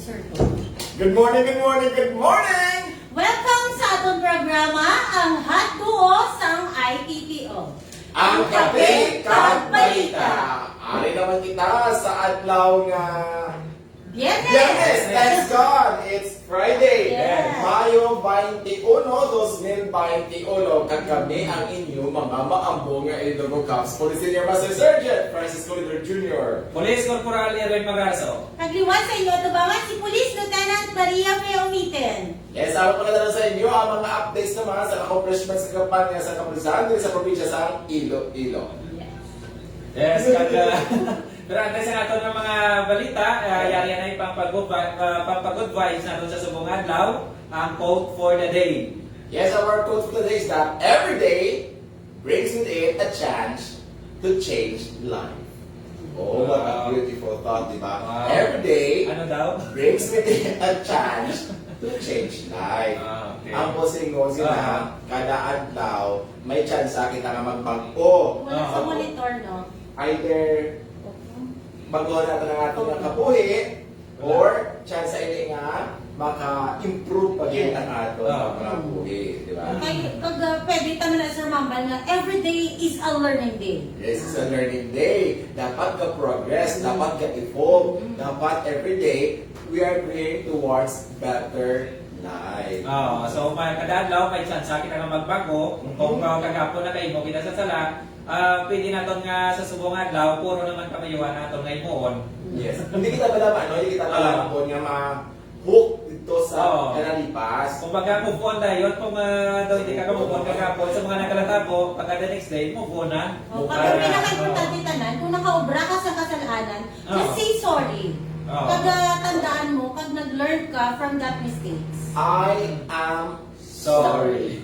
Sir Tom. Good morning, good morning, good morning! Welcome sa atong programa, ang Hotduo sang IPPO. Ang Kape Kag Balita. Ari naman kita sa adlaw nga Viernes, thanks God! It's Friday! Yes. Mayo 21, 2021. Kagkami ang inyo mga maambong nga Ilonggo Caps Police Senior Master Sergeant Francisco Lider Jr. Police Corporal Erwin Magraso. Nagliwan sa inyo ito ba si Police Lieutenant Maria Feomiten. Yes, ako pagkatala sa inyo ang mga updates naman sa accomplishments sa kampanya sa kapulisan dito sa probinsya sa Iloilo. Yes, pero antes sa nato ng mga balita, yari na yung pampag-good vibes nato sa subong adlaw, ang quote for the day. Yes, our quote for today is that every day brings with it a chance to change life. Oh, what a beautiful thought, di ba? Wow. Every day Ano daw? brings with it a chance to change life. Okay. Ang posingon sila, kada adlaw, may chance sa kita nga magbago. Wala sa monitor, no? Either bago natin ang atong kabuhi or chance sa ini nga maka-improve pa din ang atong mga buhi, di ba? Pag pwede tayo na Sir Mambal nga, every day is a learning day. Yes, it's a learning day. Dapat ka-progress, dapat ka-evolve, dapat every day we are going towards better life. So kada adlaw may chance sa kita nga magbago. Kung kagapon na kayo mo kita sa sala, pwede naton nga sa subong adlaw puro naman kamayuan naton nga imoon. Yes. Hindi kita malaman, no? Hindi kita malaman po nga ma-hook dito sa kanalipas. Kung baga move on tayo, kung daw hindi ka move on kagapon sa mga nakalatabo, pagka the next day, move on na. Pag ang pinaka-importante tanan, kung nakaobra ka sa kasalanan, just say sorry. Pag tandaan mo, pag nag-learn ka from that mistakes. I am sorry.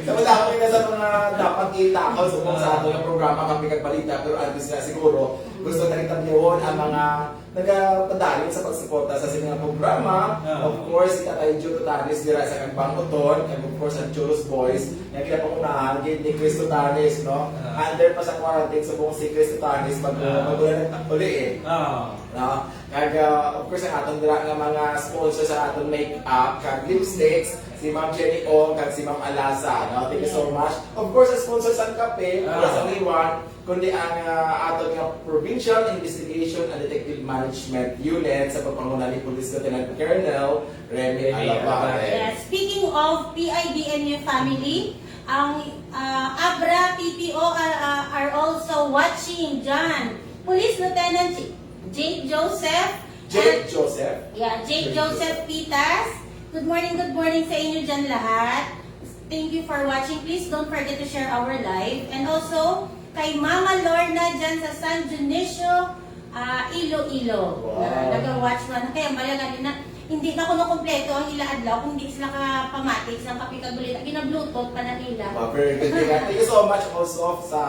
Samantala kami na sa mga dapat itakaw sa ato ng programa kami kagbalita, pero at least na siguro gusto na kitang yun ang mga nagpadalin sa pagsuporta sa silang programa. Of course, si Tatay Joe Tutanes dira sa Kagbangoton, and of course ang Churros Boys, yung kinapangunahan ni Chris Tutanes, no? Under pa sa quarantine sa buong si Chris Tutanes magulan ng uli no? Kag of course ang atong dira nga mga sponsors sa atong make-up, kag lipsticks, si Ma'am Jenny Ong, kag si Ma'am Alaza, no? Thank you so much. Of course, ang sponsors ang kape, wala sa iwan, kundi ang atong nga Provincial Investigation and Detective Management Unit sa pagpanguna ni Police Lieutenant Colonel Remy Alabare. Yes. Speaking of PIDNU family, ang Abra PPO are also watching dyan. Police Lieutenant Jake Joseph. Jake Joseph. Yeah, Jake Joseph Pitas. Good morning sa inyo dyan lahat. Thank you for watching. Please don't forget to share our live. And also, kay Mama Lorna dyan sa San Dionisio, Iloilo. Wow. Nag-watch man. Kaya bala nga din na, hindi na ko nakompleto ang ila adlaw kung hindi sila kapamatik sa kapikagulit. Gina-bluetooth pa na nila. Very good. Thank you so much also sa,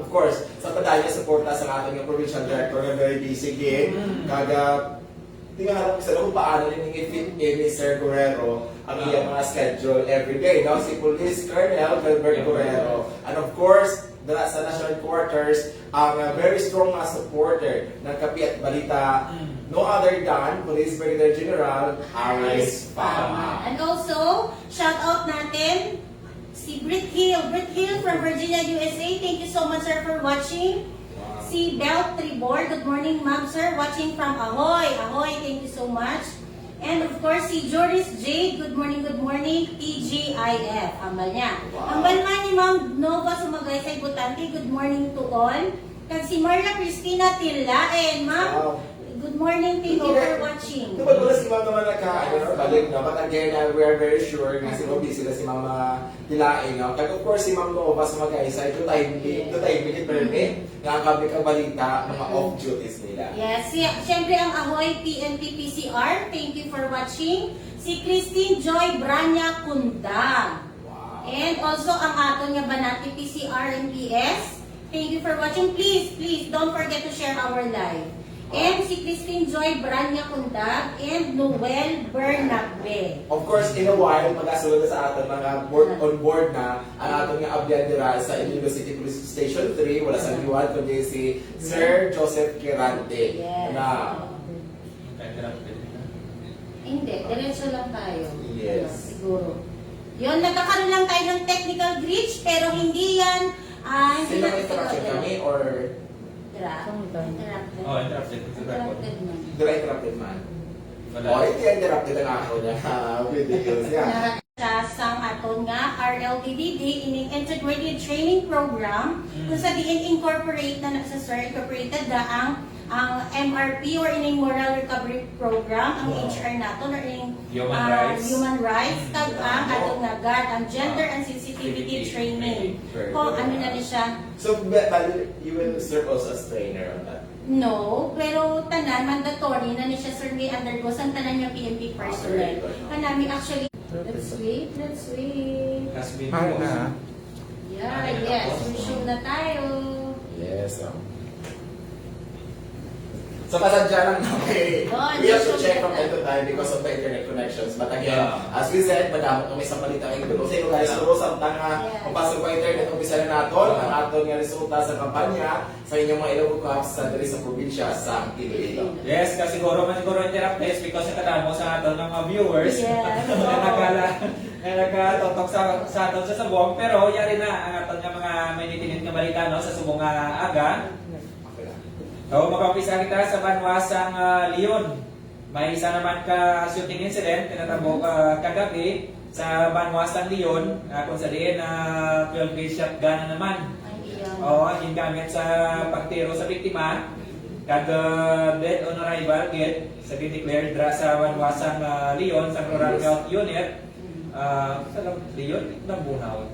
of course, sa padaya suporta sa ating provincial director na very busy din. Kaga, tingnan natin sa kung paano rin i-fit in ni Sir Guerrero ang iyang mga schedule every day. No? Si Police Colonel Gilbert Guerrero. And of course, dala sa national quarters, ang very strong supporter ng Kape at Balita, no other than Police Brigadier General Aris Fama. And also, shout out natin si Britt Hill. Britt Hill from Virginia, USA. Thank you so much, sir, for watching. Si Bel Tribor, good morning, ma'am, sir. Watching from Ahoy. Ahoy, thank you so much. And of course, si Joris J, good morning, TGIF. Ambal niya. Wow. Ambal man ni Ma'am Nova Sumagay sa Ibutante, good morning to all. Kag si Marla Cristina Tilaen, ma'am. Wow. Good morning, thank you for watching. Diba wala si Ma'am naman balik na, but again, we are very sure nga si Robby sila si Mama Tilain. No? Kaya of course, si Ma'am Nova sa mag-aisa, ito timely permit nga ang Kape Kag Balita, mga off duties nila. Yes, siyempre ang Ahoy PNP PCR, thank you for watching. Si Christine Joy Branya Kundang. Wow. And also ang aton nga Banati PCR and PS. Thank you for watching. Please don't forget to share our live. And si Christine Joy Branya Kundag and Noel Bernabe. Of course, in a while, mag-asulod na sa atin mga on board na ang ating nga abyan dira sa Iloilo City Police Station 3. Wala sa liwan, kundi si Sir Joseph Kirante. Yes. Na Hindi, diretso lang tayo. Yes. Ano, siguro. Yun, nagkakaroon lang tayo ng technical glitch, pero hindi yan, hindi Sila may natin interaction siguro- kami or Interrupted. Oh, interrupted. Interrupted man. direct interrupted man? Wala. O, hindi interrupted ang ako niya. Videos, yeah. Sa sang aton nga RLTDD ining integrated training program kung sa diin incorporate na sa sir incorporated na ang MRP or ining moral recovery program ang HR naton or ining human rights kag ang aton nga GAT ang gender and sensitivity training ko ano na ni siya. So, you will serve also as trainer on that? No, pero tanan mandatory na ni siya sir may undergo sa tanan niya PNP personnel. Kanami actually let's wait. Has been Hi closed. na. Yeah, yes, resume na tayo. Yes. So kasadya lang namin. Oh, We have to hindi check siya from time to time because of the internet connections. But again, as we said, madamot kami sa balita ng ito. Sa inyo guys, pero samtang kung pasok pa internet, umpisa na natin ang aton nga resulta sa kampanya sa inyong mga Ilocos Cups sa diri sa probinsya sa Iloilo. Yes, kasi siguro interrupt because nakadamo sa aton ng mga viewers. Yes. na nagkatotok sa aton sa subong. Pero yari na ang aton nga mga may nitinit nga balita no, sa subong aga. Okay lang. So, mag-umpisa kita sa Banwasang Leon. May isa naman ka shooting incident, tinatabo kagabi sa Banwasang Leon, kung sa diin 12 gauge shotgun na naman. Oo, ang gingamit sa pagtiro sa biktima. Kag dead on arrival gate sa declared dra sa Banwasang Leon sa Rural Health Unit. Sa Leon, Lambunaw.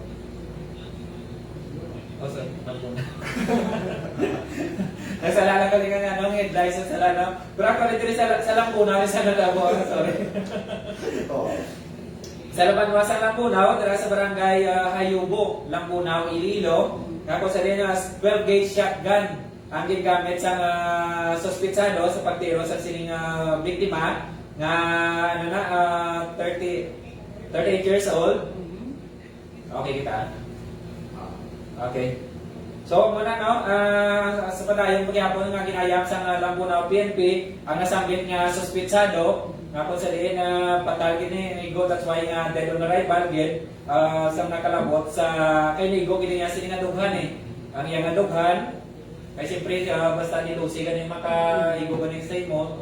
O sa Lambunaw. Nasalala ko din nga nung headlines sa salana. Pero actually dito sa Lambunaw, sa Nalabo, sorry. Oh. Sa Labanwasan Lambunaw, dara sa barangay Hayubo, Lambunaw, Iloilo. Kako sa din 12 gauge shotgun ang gingamit sa suspitsado sa pagtiro sa sining biktima nga 38 years old. Okay kita. Okay. So muna no, sa padayong pagyapon nga ginayam sa Lambunaw PNP ang nasanggit nga suspitsado nga kung sa diin patal kini igo that's why nga dead on arrival gid sa nakalabot sa kay nigo kini nga sini nga dughan ang iyang dughan kay siyempre basta ni Lucy gani maka igo gani sa imo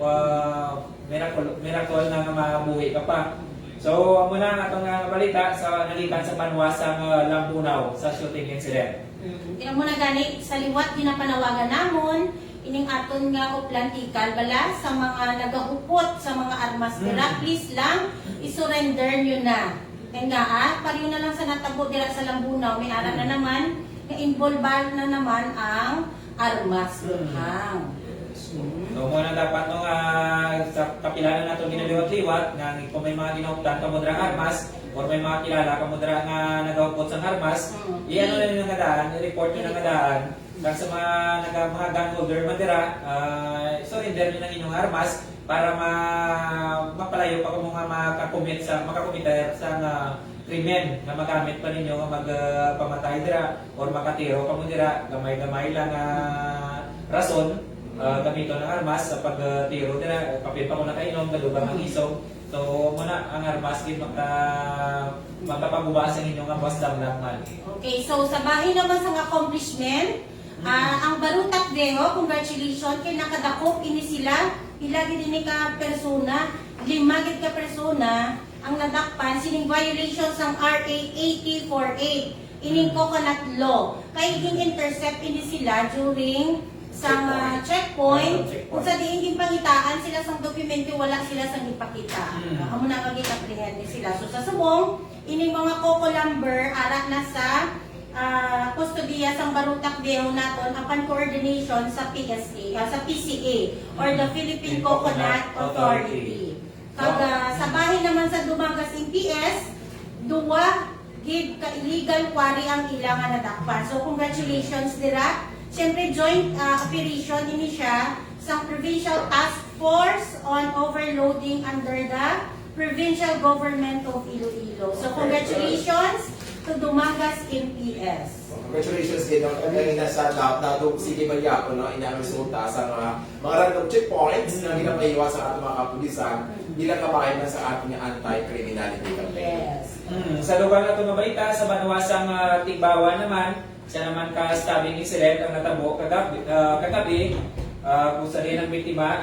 miracle na nga mabuhi ka pa. So muna ang atong balita sa nalitan sa Banwasang Lambunaw sa shooting incident. Kaya mo na gani sa liwat ginapanawagan namon ining aton nga uplantikal bala sa mga nagahupot sa mga armas dira please lang isurrender nyo na. Kaya nga pariyo na lang sa natabo dira sa Lambunaw may ara na naman nga involved na naman ang armas hang. So muna dapat nung sa kapilanan nato ginaliwat-liwat nga kung may mga ginahuptan kamo dira armas or may mga kilala kamo dira nga nagahupot sa armas, iano na nila nga daan, i-report nyo na nga daan kag sa mga gun holder man dira, surrender nyo ng inyong armas para mapalayo pa kung mga makakomit sa krimen na magamit pa ninyo nga magpamatay dira or makatiro kamo dira gamay-gamay lang rason gamito ng armas sa pagtiro dira kapit pa ko na kainom kadugang ang isog. So muna ang armas gid makapagubasa ninyo nga boss damdam man. Okay, so sa bahin naman sa accomplishment, ang Barutak Deo, congratulations kay nakadakop ini sila. Pila gid ni ka persona, 5 gid ka persona ang nadakpan sining violations ng RA 8048 ining coconut law. Kay intercept ini sila during sa checkpoint kung sa diin pangitaan sila sang dokumento wala sila sang ipakita. Amo na kagit apprehend sila. So sa subong ini mga coco lumber ara na sa kustodiya sang Barutak Deo naton upon coordination sa PSA sa PCA or the Philippine Coconut Authority. Kag sa bahin naman sa Dumagas MPS, duwa gid ka illegal quarry ang ilang nadakpan. So congratulations dira. Siyempre, joint operation ini siya sa Provincial Task Force on Overloading under the Provincial Government of Iloilo. So, congratulations to Dumagas MPS. Congratulations din ang kanina sa Dato City Bayaco, no, inang resulta sa mga random checkpoints na ginapaiwas sa ating mga kapulisan bilang kabayan na sa ating anti-criminality campaign. Yes. Sa lugar na ito mabalita, sa Banuasang Tigbawan naman, siya naman ka-stabbing incident ang natabo kagabi kung sa rin ang biktima,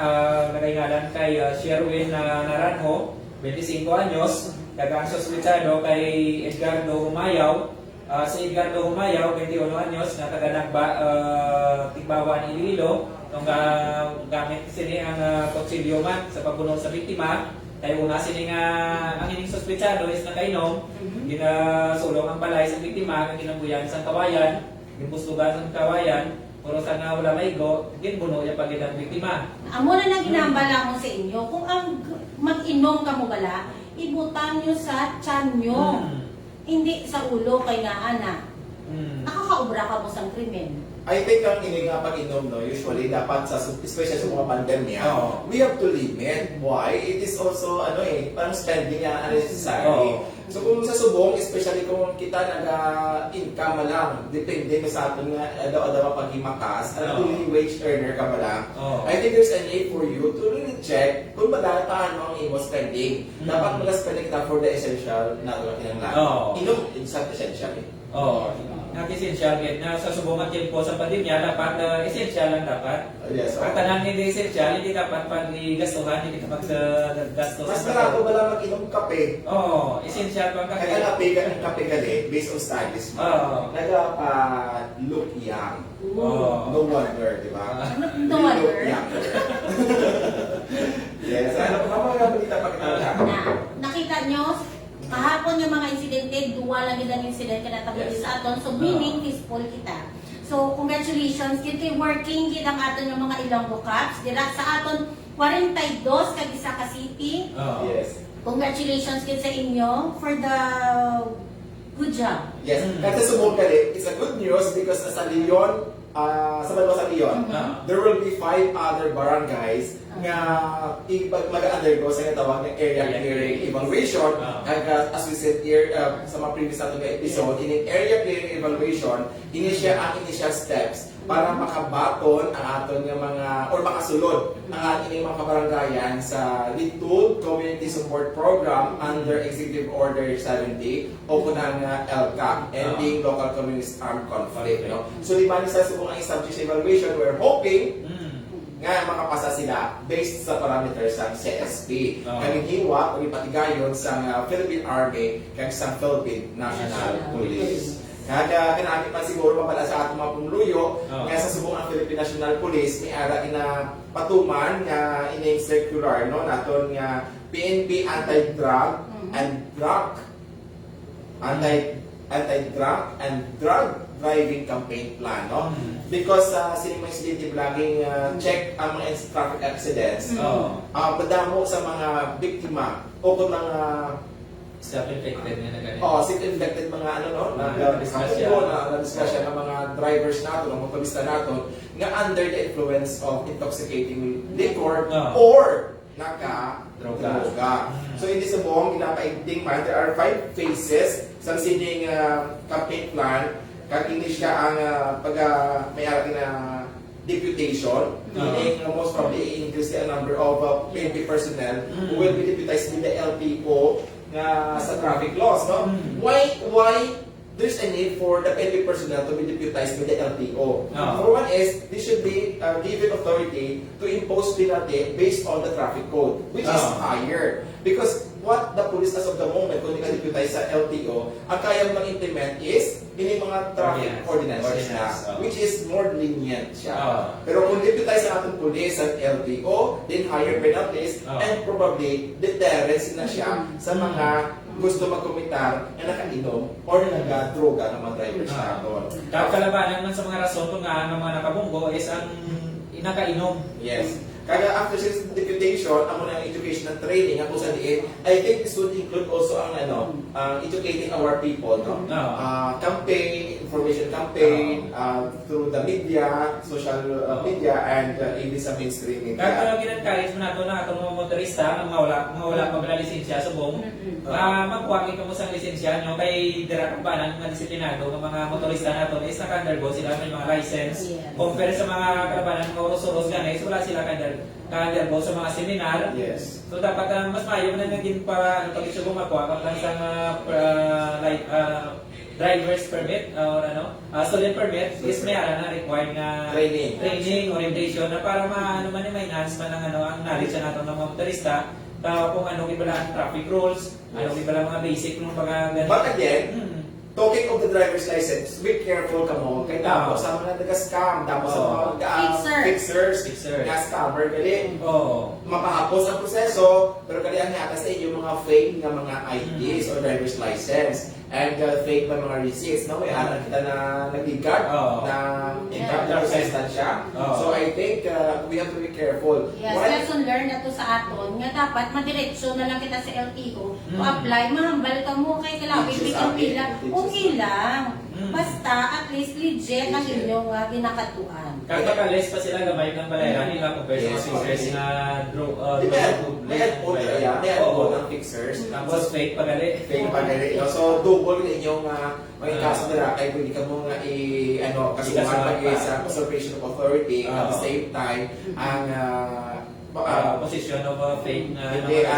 nagayngalan kay Sherwin Naranjo, 25 anyos, dagang sospechado kay Edgardo Humayaw. Si Edgardo Humayaw, 21 anyos, na taga Tigbawan, Iloilo, nung gamit sini ang kutsilyo man sa pagbunog sa biktima. Kaya una sini ang ining sospechado is nakainom, ginasulong ang balay sa biktima, ang ginambuyan sa kawayan, ginustugan sa kawayan, puro sa nga wala maigo, ginbuno niya pag ang biktima. Amo na nang ginambala mo sa inyo, kung ang mag-inom ka mo bala, ibutang nyo sa tiyan nyo. Hindi sa ulo kay nga ana. Nakakaubra ka mo sa krimen. I think ang ini nga pag-inom, no, usually dapat especially sa mga pandemya, we have to limit. Why? It is also parang spending na unnecessary. So kung sa subong, especially kung kita nag-income lang, depende mo sa atin nga daw paghimakas, fully wage earner ka ba lang, I think there's a need for you to really check kung ba paano ang imo spending. Dapat mag-spending kita for the essential na kinanglan. Inom, it's not essential. Essential na sa subungan din po sa pandemya, dapat essential lang dapat. Yes. Ang tanan hindi essential, hindi dapat pag-gastuhan, hindi dapat gastos. Mas barato ba lang mag-inom kape? Essential pang kape. Kaya kape gali, based on studies mo, nag-look young. No wonder, di ba? No wonder. Look younger. Yes. Ano mga balita pagkakita? Nakita nyo, kahapon yung mga insidente, duwa lang yun ang insidente na tabi sa aton. So, meaning, peaceful kita. So, congratulations. Kita working, kita ang aton yung mga Ilonggo Cups. Dira sa aton, 42 kag isa ka city. Yes. Congratulations kita sa inyo for the good job. Yes. Kasi sumul gali, it's a good news because sa Leon, sa Banwa sa Leon, there will be 5 other barangays nga mag-undergo sa tawag ng area clearing evaluation. As we said here sa mga previous natin episode, in area clearing evaluation, ini siya ang initial steps para makabaton ang aton nga mga or makasulod ang ating mga kabarangayan sa Litud Community Support Program under Executive Order 70 o kunang LCAC, Ending Local Communist Armed Conflict. No? So di ba sa subong ang subject evaluation, we're hoping nga makapasa sila based sa parameters ng CSP. Kaghihiwa o ipatigayon sa Philippine Army kag sa Philippine National Police. Kaya kanami pa siguro mabala sa atong mga pumuluyo nga sa subong ang Philippine National Police ni ara ina patuman nga ining circular no naton nga PNP anti-drug and drug driving campaign plan, no? Because sining mga incidente laging check ang mga traffic accidents. Madamo sa mga biktima o kung mga self-inflicted na ganito. Self-inflicted mga na-discussion ng mga drivers nato, ng motorista nato, nga under the influence of intoxicating liquor or naka-droga. So in this buong ginapaigting man, there are 5 phases sa sining campaign plan. Kagini siya ang may-ari na deputation, meaning most probably increase the number of PNP personnel who will be deputized with the LTO sa traffic laws. No? Why there's a need for the PNP personnel to be deputized with the LTO? For one is, they should be given authority to impose penalty based on the traffic code, which is higher. Because what the police as of the moment, kung naka-deputize sa LTO, ang kayang mag-implement is ini mga traffic ordinances na, which is more lenient siya. Pero kung deputize sa ating police at LTO, then higher penalties, and probably deterrence na siya sa mga gusto magkomitar na nakainom or nag-droga ng mga drivers natin. Kalabanan man sa mga rason kung nga ang mga nakabunggo is ang nakainom. Yes. Kaya after sales deputation, amo na ang education and training ang kusa diin. I think this would include also ang educating our people, no? Campaign, information campaign, through the media, social media, and even sa mainstream media. Kaya ginag-encourage mo nato na atong mga motorista nga mga wala pa pala lisensya subong magkuha ka mo sa lisensya nyo kay dira kang banan mga disiplinado ng mga motorista nato is naka-undergo sila may mga license. Yes. Compare sa mga kalabanan mga oros-oros ganay wala sila ka-undergo sa mga seminar. Yes. So dapat mas maayo na naging para pag isyo makuha ka lang sa driver's permit or student permit is may na required na training orientation na para ma-enhance man ang knowledge na natin ng mga motorista kung ano ibala ang traffic rules, ano ibala mga basic ng mga But again, talking of the driver's license, be careful ka mo. Kaya tapos sa mga nag-scam, tapos sa mga fixers, nga scammer, gali. Mapahapos ang proseso, pero gali ang yata sa inyo mga fake nga mga IDs or driver's license. And fake pa mga receipts, no? May alam kita na nag-card, na income siya. So I think we have to be careful. Yes, lesson learned na to sa aton. Nga dapat madiretso na lang kita sa LTO. apply mahambal ka mo kay kalapit bigyan nila. Okay lang. Basta at least legit ang inyong ginakatuan. Kakalis pa sila gamay ng balayran nila compared sa fixers na May headphone ng fixers. Tapos fake pagali. Fake pagali. So, double na inyong mga kaso nila kay pwede ka mo nga kasuhan lagi sa usurpation of authority at the same time ang position of fake na nila.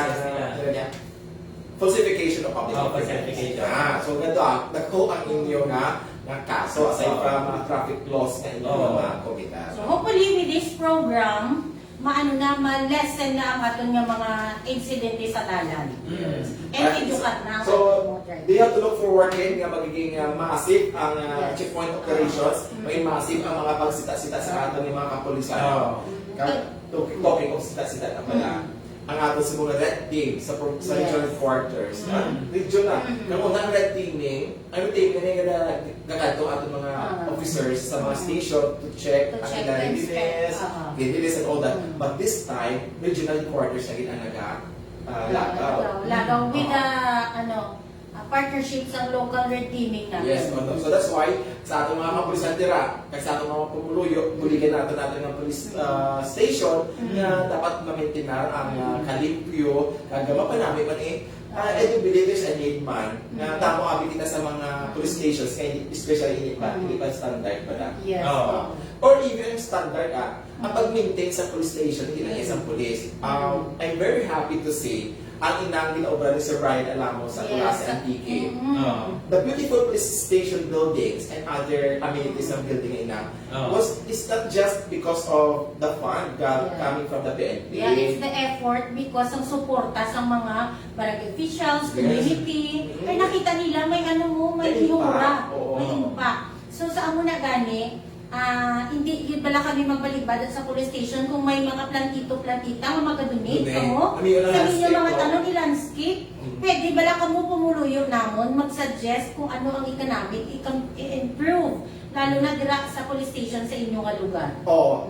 Falsification of public falsification. So ganito nagko ang inyo nga kaso aside from traffic laws na inyo mga komitan. So hopefully with this program, ma-lessen na ang aton nga mga insidente sa dalan. And educate na ang So, motor. they have to look forward din nga magiging massive ang checkpoint operations, maging massive ang mga pagsita-sita sa aton ng mga kapulisan. Talking of sita-sita na pala. Ang ato sa mga red team sa regional quarters. Regional. Nang unang red teaming, ano teaming na nagkakato ato mga officers sa mga station to check ang ilang readiness and all that. But this time, regional quarters na ginanaga lagaw. Lagaw with partnership sa local red teaming na. Yes, so that's why sa atong mga kapulisan dira, kag sa atong mga pumuluyo, buligan natin ng police station na dapat ma-maintain ang kalimpyo, kag mapanami man I do believe there's a need man na tamo abi kita sa mga police stations, especially hindi pa standard pa na. Yes. Or even standard ang pag-maintain sa police station, hindi lang isang police. I'm very happy to see ang inang ginaobra ni Sir Brian Alamo sa Kulase Antique. The beautiful police station buildings and other amenities ng building inang is not just because of the fund coming from the PNP. Yeah, it's the effort because ang suporta sa mga barangay officials, community, ay nakita nila may may ihura, may impact. So sa amo na gani, hindi bala kami magbalibad sa police station kung may mga plantita nga mag-donate kamo sa inyo mga tanong i-landscape. Pwede bala kamo pumuluyo namon mag-suggest kung ano ang economic i-improve lalo na dira sa police station sa inyong lugar.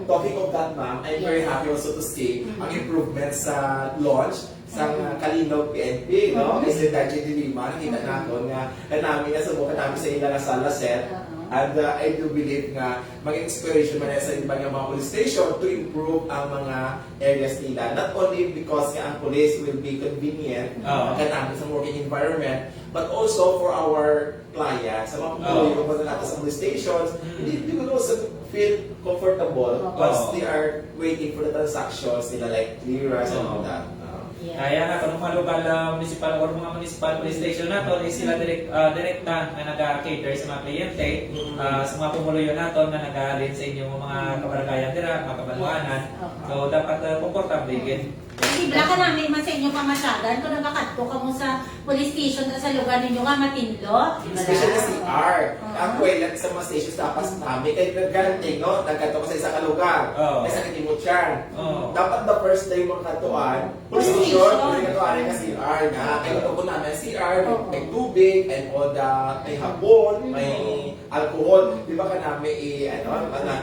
Talking of that, ma'am, I'm very happy also to see ang improvement sa launch sa Kalinaw PNP, no? Kasi Daji Dilima, nakita natin nga namin na subukan namin sa ilang sala set. And I do believe nga mag-inspiration man sa iba nga mga police station to improve ang mga areas nila. Not only because nga ang police will be convenient namin sa working environment, but also for our clients, sa mga pumuluyo natin sa police stations, they will also feel comfortable once they are waiting for the transactions nila like clearance and all that. Kaya nga, kung mga local municipal or mga municipal police station nato, is sila direkta na nag-cater sa mga kliyente, sa mga pumuluyo nato na nag-alin sa inyong mga kabaragayan dira, mga kabanuanan. So, dapat komportable din. Hindi bala ka namin man sa inyong pamasyagan kung nagkakadto ka mo sa police station at sa lugar ninyo nga matinlo. Especially si R. Ang kuwelat sa mga stations tapas namin. Kaya garanting, no? Nagkato ka sa isang lugar. May sakit mo siyan. Dapat the first day mo katuan, police station station, pwede ka ka CR nga. Kaya ito po namin CR, may tubig, and all the, may hapon, may alcohol. Di ba ka namin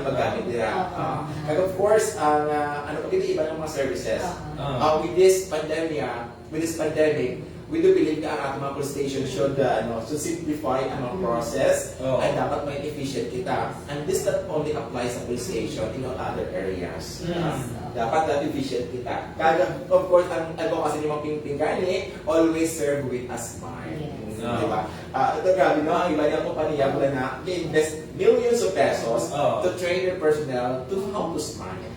magamit nila. Kaya of course, ang ano pag-iiba ng mga services. With this pandemic, we do believe na ang ating mga police station should simplify ang mga process and dapat may efficient kita. And this not only applies sa police station in all other areas. Dapat na efficient kita. Kaya of course, ang advocacy ni Mang Pingping gani, always serve with a smile. Diba? Ito grabe no, ang iba niyang kumpanya wala na invest millions of pesos to train their personnel to how to smile.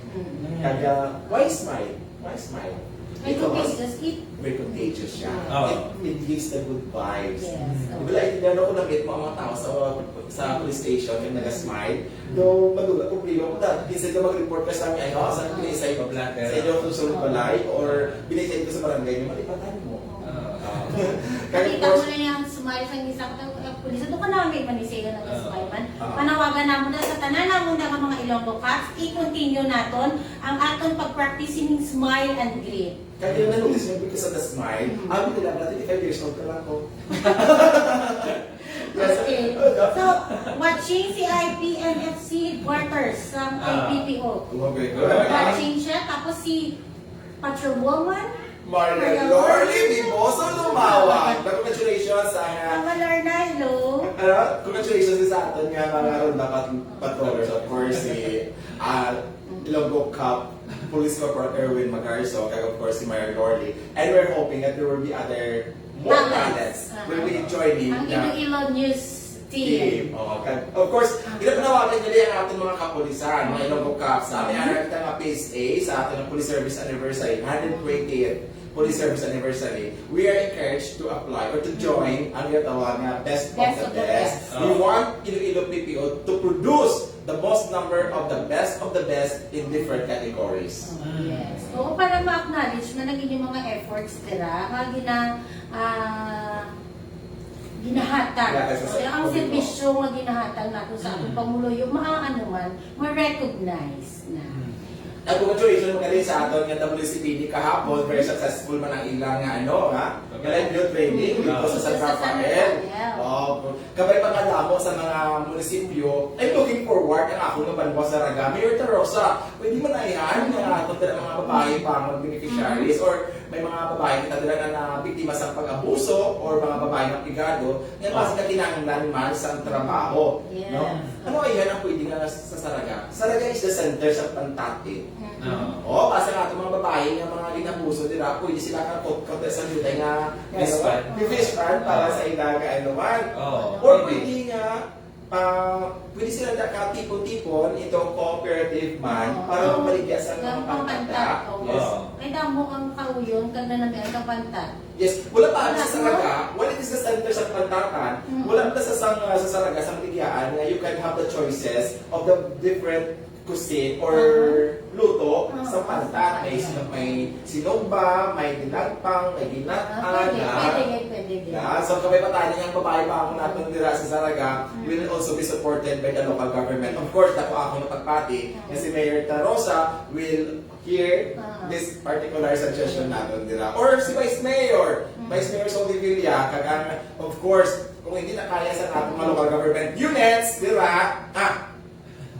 Kaya why smile? Why smile? Very contagious siya. It gives the good vibes. Wala, itinano ko na-meet mo ang mga tao sa police station yung nag-smile. No, magulat ko problema ko dahil minsan ka mag-report ka sa amin, sa police sa inyong susunod balay or binigay ko sa barangay nyo, malipatan mo. Nakita mo na yung smile sa isa ko pulis. Ito ka namin manisaya ng smile man. Panawagan naman na sa tanan na muna ka mga Ilonggo Cats, i-continue naton ang aton pag-practicing smile and greet. Kaya yung na-notice nyo because of the smile, amin nila, 35 years old ka lang ko. Okay. So, watching si IPNFC headquarters sa IPPO. Watching siya, tapos si Patrolwoman, Maria Lorly Biboso Lumawag. Congratulations sa Lornalo. congratulations sa atin nga mga Ronda Patrollers. Of course, si Ilonggo Cup Police Corporal Erwin Magarso, kaya of course si Maria Lorly. And we're hoping that there will be more talents will be joining ang Iloilo News team. Of course, pinapanawagan nila ang ating mga kapulisan, mga Ilonggo Cup. Sa amin, kita nga Phase A sa ating Police Service Anniversary, 120th Police Service Anniversary. We are encouraged to apply or to join ang tinatawag na Best of the Best. We want Iloilo PPO to produce the most number of the best in different categories. Yes. So, para ma-acknowledge na naging yung mga efforts nila, ginahatag. Ang servisyo nga ginahatag nato sa atong Pangulo, yung maaano man, ma-recognize na. Congratulations mga rin sa aton nga WCPD kahapon, very successful man ang ilang live video training dito sa San Rafael. Kabay pangalamo sa mga munisipyo, I'm looking forward ang ako ng banwa sa Raga. Mayor Tarosa, pwede mo na yan na kung mga babae pa mag-beneficiaries or may mga babae kita dala na biktima sa pag-abuso or mga babae na pigado, yan mas na tinanglan man sa trabaho. No? Ano yan ang pwede nga sa Saraga? Saraga is the center sa Pantate. Basta nga itong mga babae nga mga ginabuso nila, pwede sila kakot-kot sa juday nga fish pan para sa ilaga naman. Or pwede nga, pwede sila nakatipon-tipon itong cooperative man para mabaligya sa mga pangkanta. Ay damo ang kauyon kag nanamian ka pantat. Yes, wala pa sa Saraga, when it is the center sa Pantatan, wala pa sa Saraga, sa Matigyaan, na you can have the choices of the different cuisine or luto sa pantat. May sinugba, may dinagpang, may ginatan. Pwede. So kabay patanin ang babae pa ako natin dira sa Saraga will also be supported by the local government. Of course, dako ako na pagpati na si Mayor Tarosa will hear this particular suggestion natin dira. Or si Vice Mayor Soli Villa, kagang of course, kung hindi na kaya sa ating mga local government units, dira,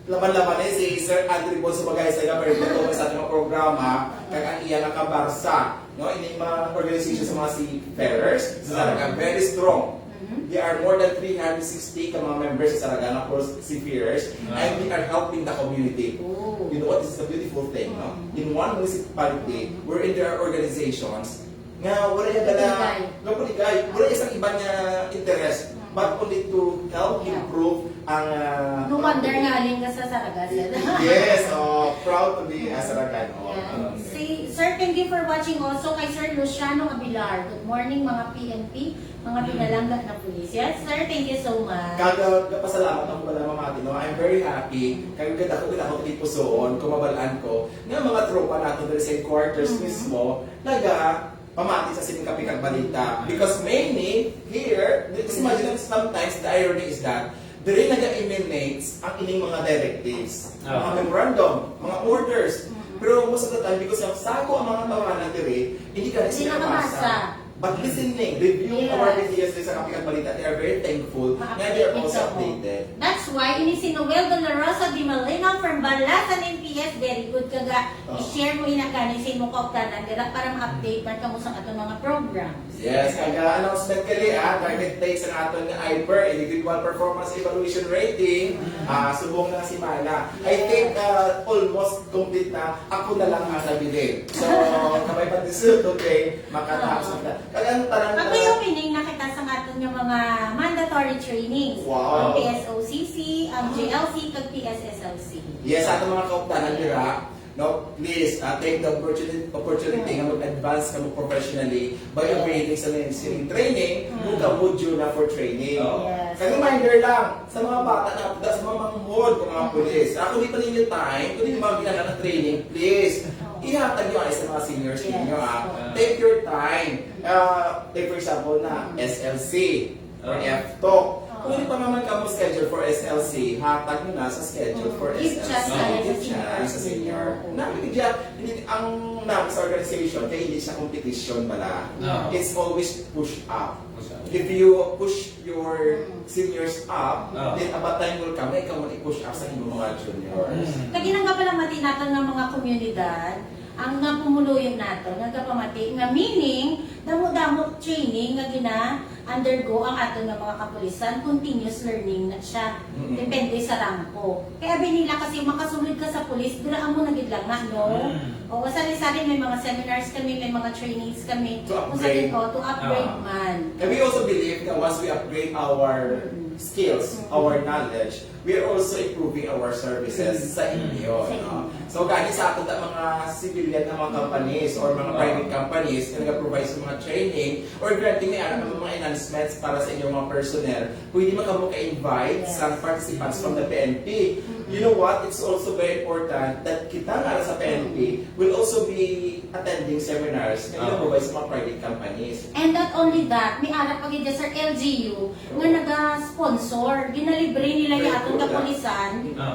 laban-laban si Sir Andrew Bon sumagay sa ilang perito sa ating mga programa kag ang iya nga kabarsa no ini mga organization sa mga seafarers sa Saraga very strong. There are more than 360 ka mga members sa Saraga na seafarers and we are helping the community. You know what, this is a beautiful thing, no? In one municipality we're in their organizations nga wala yung wala isang iba niya interest but only to help improve ang no wonder nga alin ka sa Saraga. Yes, proud to be a Saragano. Sir, thank you for watching also kay Sir Luciano Abilar. Good morning mga PNP, mga pinalangga na pulis. Yes, sir, thank you so much. Kapasalamat ako pala mga Matino. I'm very happy. Kaya ganda ko dito soon, kumabalaan ko, nga mga tropa natin sa headquarters mismo, pamati sa sining kapikag balita. Because mainly, here, just imagine sometimes the irony is that there nag-emanates ang ining mga directives, mga memorandum, mga orders. Pero most of the time, because sa ako ang mga tawanan diri, hindi ka Hindi sila nakabasa. mabasa. But listening, reviewing Yes. our videos sa Kapikat Balita, they are very thankful na they are also updated. That's why ini si Noel Dolorosa Di Malino from Balasan NPS, very good kaga. I-share mo ina kanin sa imong kauptanan dira para ma-update man kamo sa atong mga programs. Yes, announcement kali target takes ang aton nga IPER, Individual Performance Evaluation Rating. Subong na si Mana. I think almost complete na. Ako na lang ang nabili. So, kamay patisod, okay, makatapos na. Kaya ang tarang Ako yung pining nakita sa aton yung mga mandatory trainings. Wow. Ang PSOCC, ang GLC, kag PSSLC. yes, ato mga kauptanan dira, no, please take the opportunity nga mag-advance ka mo professionally by upgrading sa engineering training kung ka-module na for training. Yes. Kaya reminder lang, sa mga bata na sa mga manghod, kung mga pulis, kung di pa ninyo time, kung di mga ginagawa ng training, please, ihatag nyo sa mga seniors Yes. ninyo. Take your time. Take for example na SLC or FTOC. Kung hindi pa naman ka mo schedule for SLC, hatag nyo na sa schedule for Give SLC. chance tayo sa Give chance sa senior. Ang namin sa organization, kaya hindi siya competition bala. No. It's always push up. If you push your seniors up, then about time will come, ikaw mo i-push up sa inyong mga juniors. Kagi nga pala mati natin ng mga komunidad, ang nga pumuluyon nato, nga kapamati, nga meaning, damo-damo training nga gina-undergo ang ato nga mga kapulisan, continuous learning na siya. Depende sa rangko. Kaya nila kasi makasulid ka sa pulis, duraan mo na gid lang na, no? O sari-sari may mga seminars kami, may mga trainings kami. To Kung sa upgrade. to upgrade man. And we also believe that once we upgrade our skills, our knowledge, we are also improving our services sa inyo. No? So, gani sa ato na mga civilian na mga companies or mga private companies na nag-provide sa mga training or granting na ng mga enhancements para sa inyong mga personnel, pwede mo ka-invite sa participants from the PNP. You know what? It's also very important that kita nga sa PNP will also be attending seminars na ginaprovide sa mga private companies. And not only that, may arap pag sa LGU nga naga-sponsor, ginalibre nila yung atong kapulisan.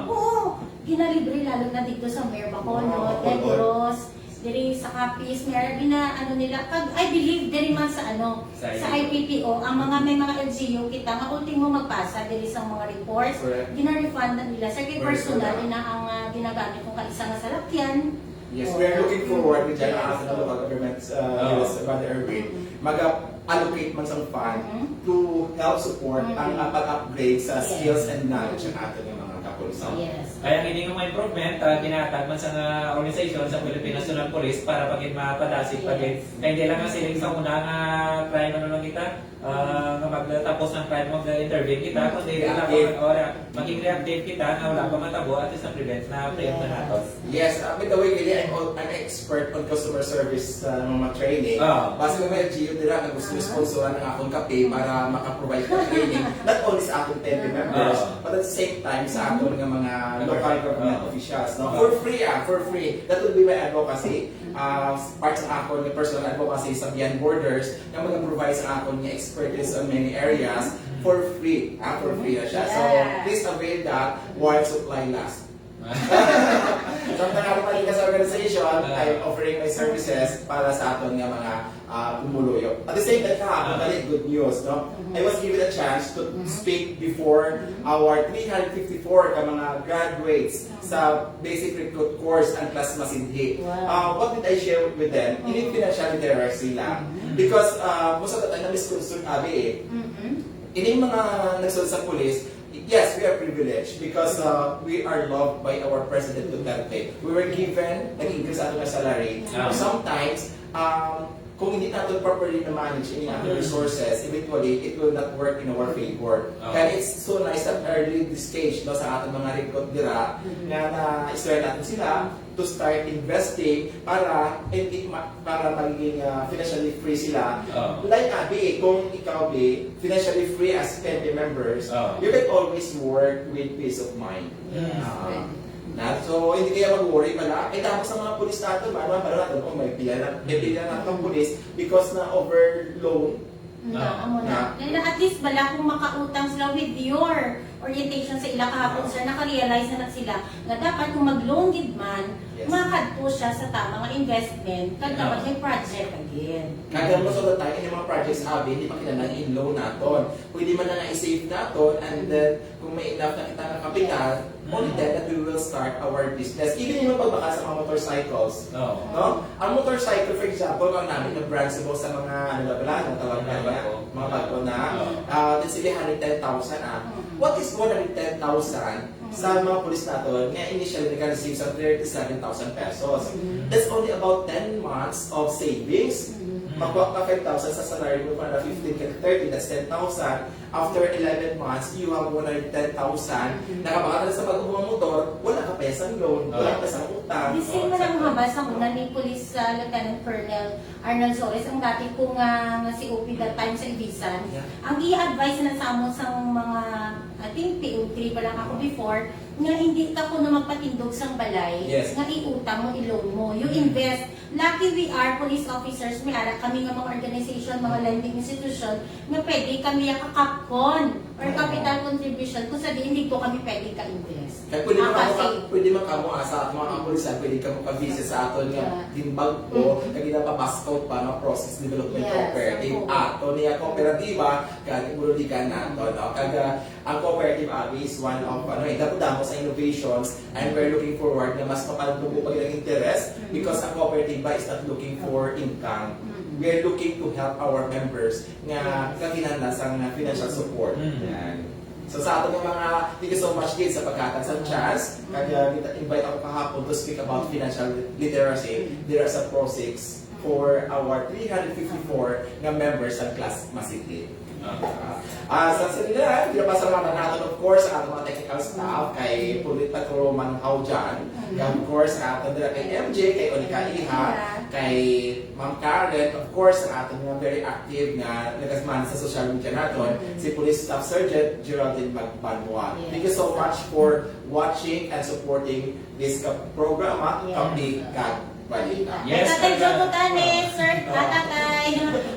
Oo, ginalibre lalo na dito sa Mayor Bacolod, Negros, diri sa Capiz, ano nila, I believe diri man sa sa IPPO, ang mga may mga LGU kita nga ultimo magpasa diri sa mga reports, gina-refund na nila sa kay personal na ang ginagamit kong kaisa nga salakyan. Yes, we are looking forward with Jana as the local government, US, Brother Erwin, mag-allocate man sang fund to help support ang pag-upgrade sa skills and knowledge ng ating mga kapulisan. Yes. Kaya hindi nga improvement, ginatag man sa organisasyon sa Philippine National Police para pagin mapadasig pagin. Kaya hindi lang nga siling sa una nga crime lang kita, nga magtapos ng crime mag-intervene kita, kundi maging reactive kita na wala pa matabo at least na-prevent na natin. Yes, by the way, really, I'm an expert on customer service mga training. Basta kung may LGU nila na gusto sponsoran ng akong kape para makaprovide ng training, not only sa akong 10 members, but at the same time sa akong mga local government officials. No? For free. That will be my advocacy. Part sa akong personal advocacy sa Beyond Borders na mag-provide sa akong expertise on many areas for free. For free na siya. So, please avail that while supply lasts. Samtang ako pa sa organization, I'm offering my services para sa aton nga mga pumuluyo. At the same time, kahapon, good news, no? I was given a chance to speak before our 354 ka mga graduates sa basic recruit course ang class masinhi. What did I share with them? Hindi financial literacy sila. Because most of the time, na-misconstrued abi Ini mga nagsunod sa police, yes, we are privileged because we are loved by our President Duterte. We were given, nag-increase ato na salary. Sometimes, kung hindi natin properly na-manage any other resources, eventually, it will not work in our favor. Kaya it's so nice that early this stage, no, sa ating mga recruit dira, na na-isware natin sila to start investing para maging financially free sila. Like Abi, kung ikaw Abi, financially free as 10 members, you can always work with peace of mind. So, hindi kaya mag-worry pala. Tapos sa mga pulis natin, natin, may pila na itong pulis because na overload. At least bala kung makautang sila with your orientation sa ila kahapon, sir, naka-realize na sila na dapat kung mag-loan gid man, Yes. makadto siya sa tamang nga investment kag dapat may project again. Kaya most of the time, yung mga projects abi, hindi pa kinahanglan i-loan naton. Pwede man na i-save naton, and then kung may enough na kita ng kapital, only then that we will start our business. Even yung pagbaka sa mga motorcycles. No. No? Ang motorcycle, for example, ang namin na brand mo sa mga ano na pala, ang tawag na mga bago na, let's say 110,000 What is 110,000 sa mga pulis natin nga initially nag-receive sa 37,000 pesos? That's only about 10 months of savings. Makuha ka 5,000 sa salary mo para 15 ka 30, that's 10,000. After 11 months, you have 110,000. Nakabaka na sa pag-uwang motor, wala ka pesang loan, wala ka pesang utang. Di same man ang habas ang una ni Police Lieutenant Colonel Arnold Solis, ang dati kong nga si OP that time sa Ibisan. Yeah. Ang i-advise na sa amon sa mga, I think PO3 pa lang ako before, nga hindi ka ko na magpatindog sang balay, Yes. nga iutang mo, i-loan mo, you invest. Lucky we are, police officers, may ara kami nga mga organization, mga lending institution, nga pwede kami yung kakapon or capital contribution kung sabihin hindi ko kami pwede ka-invest. Kaya pwede mo Kasi, pwede mo kamo sa mga kapulisan, pwede ka mo ka-visit sa aton nga timbag ko, kaya pa pascout pa ng process development Yes, cooperative ako. ato niya kooperatiba kaya iburudikan nato no kaga ang cooperative abi is one of idapudamo sa innovations, and we're looking forward na mas mapalubo pa yung interest because ang cooperative is not looking for income. We're looking to help our members nga kakinahanglan sa financial support. Yan. So sa ato mga thank you so much Gid sa pagkatan sa chance. Kaya invite ako kahapon to speak about financial literacy. There are sa Pro6 for our 354 nga members sa class Masiti. Sa nila, pinapasalamatan natin of course ang ating mga technical staff kay Pulit Patro Manhaw dyan. Of course, ang ating kay MJ, kay Onika Iha, kay Ma'am Karen, of course, ang ating mga very active na nagasman sa social media natin, si Police Staff Sergeant Geraldine Magbanwa. Thank you so much for watching and supporting this programa, Kapit Kag Balita. Yes, Tatay Tatay. Joe Butanes, Sir Tatay.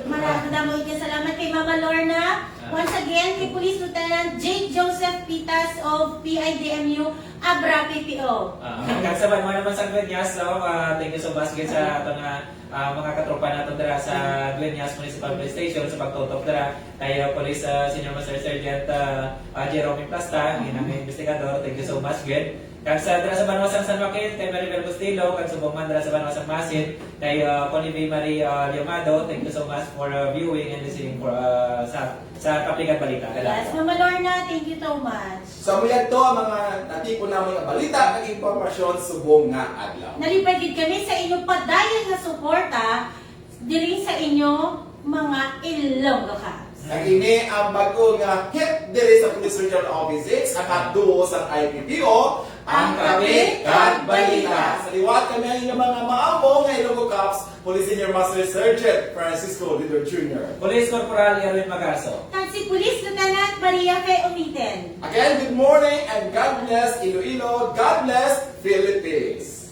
Maraming salamat kay Mama Lorna. Once again, kay Police Lieutenant J. Joseph Pitas of PIDMU, Abra PPO. Kagsaban mo naman sa Dueñas, so, thank you so much Gid sa ato nga mga katropa nato dira sa Dueñas Municipal Police Station sa pagtutok dira kay Police Senior Master Sergeant Jerome Plasta, ginang investigador. Thank you so much Gid. Kag sa dira sa Banwasang San Joaquin, kay Maribel Bustillo, kag subong man dira sa Banwasang Masin, kay Connie Marie Liomado, thank you so much for viewing and listening for sa Kapikat Balita. Yes, Mama Lorna, thank you so much. So mula to ang mga natipon namin nga balita at impormasyon subong nga adlaw. Nalipagid kami sa inyo padayon na suporta diri sa inyo mga Ilonggo ka. Ang ini ang bago nga hit diri sa Police Regional Office 6 ang kaduo sa IPPO, ang Kapit Kag Balita. Sa liwat kami ang inyong mga maamo nga Ilonggo Cops, Police Senior Master Sergeant Francisco Lidor Jr. Police Corporal Erwin Magarso. Kag si Police Lieutenant Maria Fe Umiten. Again, good morning and God bless Iloilo, God bless Philippines.